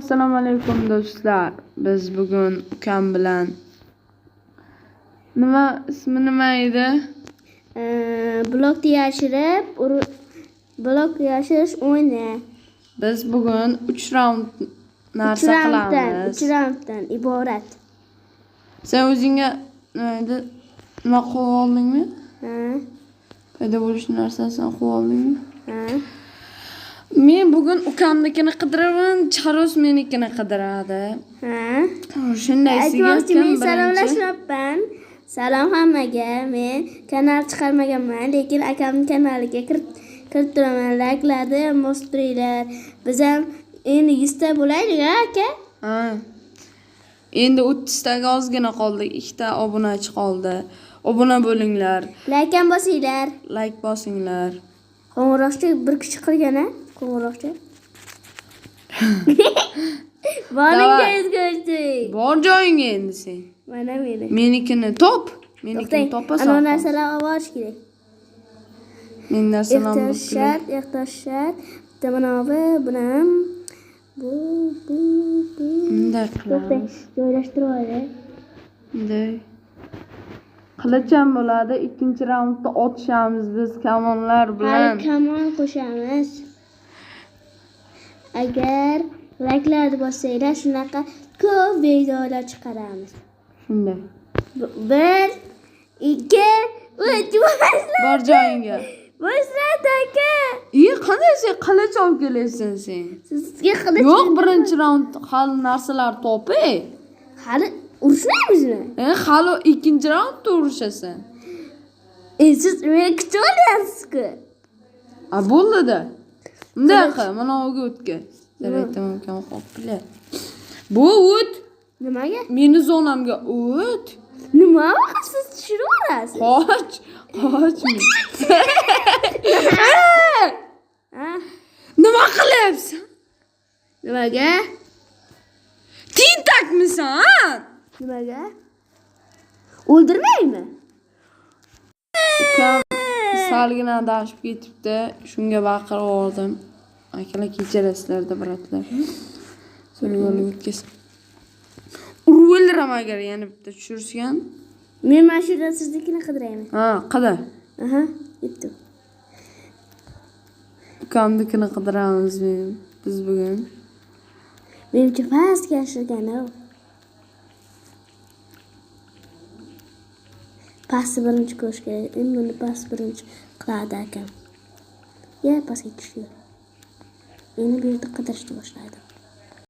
Assalomu alaykum do'stlar. Biz bugun ukam bilan ismi nima edi? Blok yashirish o'yini. Biz bugun 3 raund narsa qilamiz. 3 raunddan iborat. Sen o'zingga nima qo'yib oldingmi? Ha. Paydo bo'lish narsasini qo'yib oldingmi? Ha. Men bugun ukamnikini qidiraman, Charos menikini qidiradi. Ha. Shunday Aytmoqchi, men salomlashmayapman. Salom hammaga. Men kanal chiqarmaganman, lekin akamning kanaliga kirib turaman. Like'larni bosib turinglar. Biz ham endi 100 ta bo'laylik, aka? Ha. Endi 30 taga ozgina qoldi. 2 ta obunachi qoldi. Obuna bo'linglar. Like ham bosinglar. Like bosinglar. Qo'ng'iroqcha bir kishi qilgan-a? Qo'ng'iroqcha. Boringga o'zgardi. Bor joyingga endi sen. Mana meni. Menikini top. Menikini topasan. Ana narsalar olib olish kerak. Men narsalarni Ehtiyot shart. Bitta mana buni ham bu. Bunday qilamiz. Joylashtirib olaylik. Bunday. Qilicham bo'ladi. Ikkinchi raundda otishamiz biz kamonlar bilan. Hali kamon qo'shamiz. Agar like'larni bossanglar, shunaqa ko'p videolar chiqaramiz. Shunday. 1 2 3 Bor joyingga. Boshlat aka. Qanday sen qilich olib kelasan sen? Sizga qilich. Yo'q, birinchi raund hali narsalar topi. Hali urishmaymizmi? Hali ikkinchi raundda urishasan. Siz meni kutib olyapsiz-ku. Bo'ldi-da. Bunday qil, mana o'ga o'tga. Aytaman ukam qo'pila. Bu o't. Nimaga? Meni zonamga o't. Nima siz tushirib olasiz? Qoch. Nima qilyapsan? Nimaga? Tintakmisan? Nimaga? O'ldirmaymi? Ukam salgina adashib ketibdi. Shunga baqirib oldim. Akalar kechirasizlar-da, bratlar. So'lg'olib o'tkaz. Urib o'ldiraman agar yana bitta tushirishgan. Men mana shu yerdan siznikini qidirayman. Qida. Aha, yetdi. Ukamnikini qidiramiz biz bugun. Menimcha pastga yashirgan-a. Pastni birinchi ko'rish kerak. Endi buni past birinchi qiladi akam. Pastga tushdi. Endi bu yerda qidirishni boshlaydi.